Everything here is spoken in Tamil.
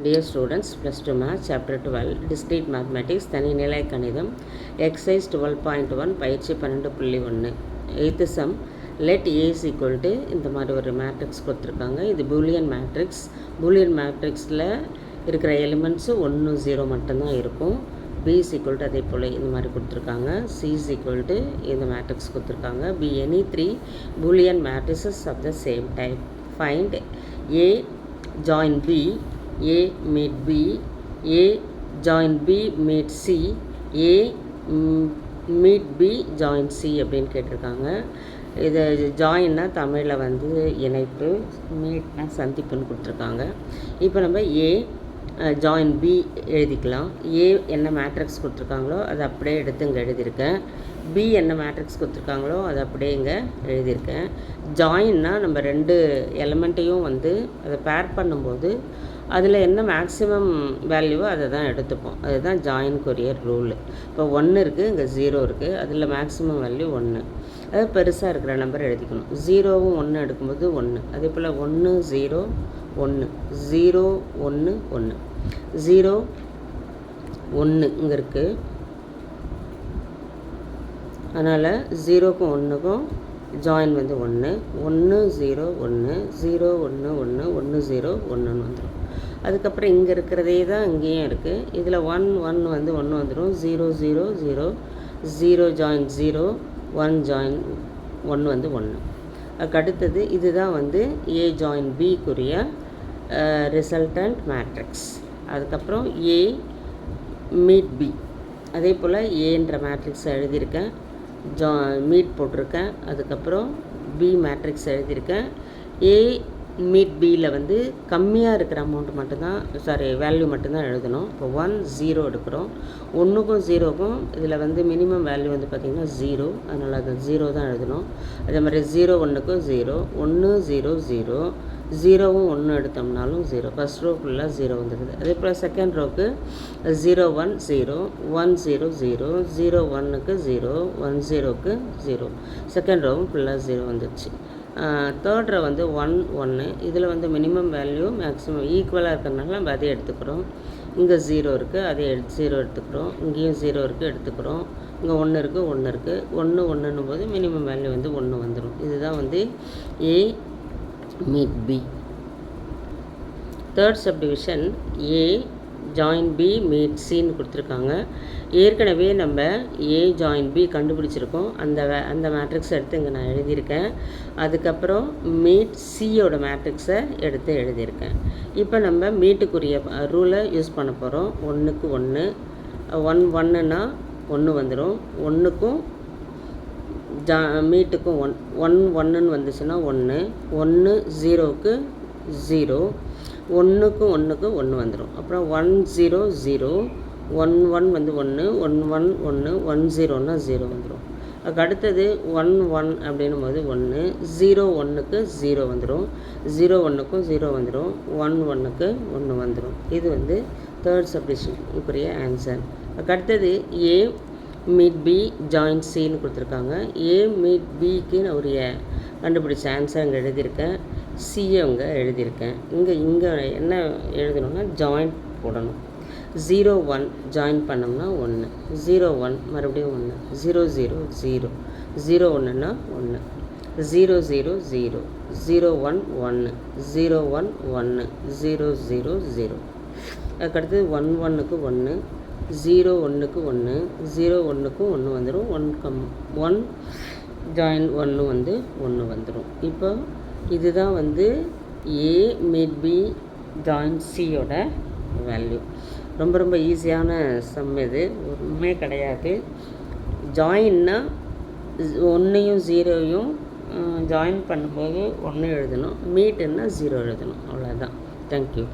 Dear students, plus 2 math, chapter 12, discrete mathematics, தனிநிலை கணிதம், exercise 12.1, பயிற்சி 12.1, 8th sum, let A is equal to இந்த மாதிரி ஒரு மேட்ரிக்ஸ் கொடுத்துருக்காங்க. இது பூலியன் மேட்ரிக்ஸ். பூலியன் மேட்ரிக்ஸில் இருக்கிற எலிமெண்ட்ஸு 1 0 மட்டும்தான் இருக்கும். B is equal to அதே போல் இந்த மாதிரி கொடுத்துருக்காங்க. C is equal to இந்த மேட்ரிக்ஸ் கொடுத்துருக்காங்க. B any 3 Boolean matrices of the same type. Find A join B, A meet B, A join B meet C, A meet B join C அப்படின்னு கேட்டிருக்காங்க. இது ஜாயின்னா தமிழில் வந்து இணைப்பு, மீட்னா சந்திப்புன்னு கொடுத்துருக்காங்க. இப்போ நம்ம ஏ ஜாயின் பி எழுதிக்கலாம். ஏ என்ன மேட்ரிக்ஸ் கொடுத்துருக்காங்களோ அதை அப்படியே எடுத்து இங்கே எழுதியிருக்கேன். பி என்ன மேட்ரிக்ஸ் கொடுத்துருக்காங்களோ அதை அப்படியே இங்கே எழுதியிருக்கேன். ஜாயின்னா நம்ம ரெண்டு எலமெண்ட்டையும் வந்து அதை பேர் பண்ணும்போது அதில் என்ன மேக்ஸிமம் வேல்யூவோ அதை தான் எடுத்துப்போம். அதுதான் ஜாயின்க்குரிய ரூலு. இப்போ 1 இருக்குது, இங்கே 0 இருக்குது, அதில் மேக்ஸிமம் வேல்யூ 1. அது பெருசாக இருக்கிற நம்பர் எழுதிக்கணும். 0வும் 1 எடுக்கும்போது 1, அதே போல் 1 0 1 0 1 1 0 1 இங்கே இருக்குது. அதனால் 0க்கும் 1க்கும் ஜாயின் வந்து 1 1 0 1 0 1 1 1 0 1ன்னு வந்துடும். அதுக்கப்புறம் இங்கே இருக்கிறதே தான் இங்கேயும் இருக்குது. இதில் 1 1 வந்து 1 வந்துடும். 0 0 0 0 ஜாயின் 0 1 ஜாயின் 1 வந்து 1. அதுக்கு அடுத்தது இதுதான் வந்து ஏ ஜாயின் பிக்குரிய ரிசல்டன்ட் மேட்ரிக்ஸ். அதுக்கப்புறம் ஏ மீட் பி, அதே போல் ஏன்ற மேட்ரிக்ஸ் எழுதியிருக்கேன், மீட் போட்டிருக்கேன். அதுக்கப்புறம் பி மேட்ரிக்ஸ் எழுதியிருக்கேன். ஏ மீட் பியில் வந்து கம்மியாக இருக்கிற அமௌண்ட் மட்டும்தான், வேல்யூ மட்டும்தான் எழுதணும். இப்போ 1 0 எடுக்கிறோம். 1க்கும் 0க்கும் இதில் வந்து மினிமம் வேல்யூ வந்து பார்த்திங்கன்னா 0, அதனால் அது 0 தான் எழுதணும். அதே மாதிரி 0 1க்கும் 0 1 0 0 0வும் 1 எடுத்தோம்னாலும் 0. ஃபஸ்ட் ரோ ஃபுல்லாக 0 வந்துடுது. அதே போல் செகண்ட் ரோக்கு 0 1 0 1 0 0 0 1க்கு 0 1 0க்கு 0. செகண்ட் ரோவும் ஃபுல்லாக 0 வந்துடுச்சு. தேர்ட் ரோ வந்து 1 1, இதில் வந்து மினிமம் வேல்யூ மேக்ஸிமம் ஈக்குவலாக இருக்கிறதுனால நம்ம அதே எடுத்துக்கிறோம். இங்கே 0 இருக்குது, அதே 0 எடுத்துக்கிறோம். இங்கேயும் 0 இருக்குது, எடுத்துக்கிறோம். இங்கே 1 இருக்குது 1 இருக்குது. 1 1ன்னும் போது மினிமம் வேல்யூ வந்து 1 வந்துடும். இதுதான் வந்து A meet B. Third subdivision A join B meet சின்னு கொடுத்துருக்காங்க. ஏற்கனவே நம்ம ஏ ஜாயின் பி கண்டுபிடிச்சிருக்கோம். அந்த மேட்ரிக்ஸை எடுத்து இங்கே நான் எழுதியிருக்கேன். அதுக்கப்புறம் மீட் சியோட மேட்ரிக்ஸை எடுத்து எழுதியிருக்கேன். இப்போ நம்ம மீட்டுக்குரிய ரூலை யூஸ் பண்ண போகிறோம். 1க்கு 1 1 1ன்னா 1 வந்துடும். 1க்கும் மீட்டுக்கும் 1 1 1ன்னு வந்துச்சுன்னா 1 1 0க்கு 0 1க்கும் 1க்கு 1 வந்துடும். அப்புறம் 1 0 0 1 1 வந்து 1 1 1 1 1 0ன்னா 0 வந்துடும். அதுக்கு அடுத்தது 1 1 அப்படின்னும் போது 1 0 1க்கு 0 வந்துடும். 0 1க்கும் 0 வந்துடும். 1 1க்கு 1 வந்துடும். இது வந்து தேர்ட் சப்டிவிஷனுக்குரிய ஆன்சர். அதுக்கு அடுத்தது ஏ மீட் பி ஜாயின் சின்னு கொடுத்துருக்காங்க. ஏ மீட் பிக்கு நான் ஒரு கண்டுபிடிச்ச ஆன்சர் அங்கே எழுதியிருக்கேன். சியை அங்கே எழுதியிருக்கேன். இங்கே என்ன எழுதணும்னா ஜாயின் போடணும். 0 1 ஜாயின் பண்ணோம்னா 1 0 1 மறுபடியும் 1 0 0 0 0 1ன்னா 1 0 0 0 0 1 1 0 1 1 0 0 0. அதுக்கடுத்து 1 1க்கு 1 0 1க்கு 1 0 1க்கும் 1 வந்துடும். 1 ஜாயின் 1 வந்து 1 வந்துடும். இப்போ இதுதான் வந்து ஏ மீட் பி ஜாயின் சியோட வேல்யூ. ரொம்ப ரொம்ப ஈஸியான சம் இது, ஒன்றுமே கிடையாது. ஜாயின்னா 1யும் 0யும் ஜாயின் பண்ணும்போது 1 எழுதணும், மீட்டுன்னா 0 எழுதணும், அவ்வளோதான். தேங்க்யூ.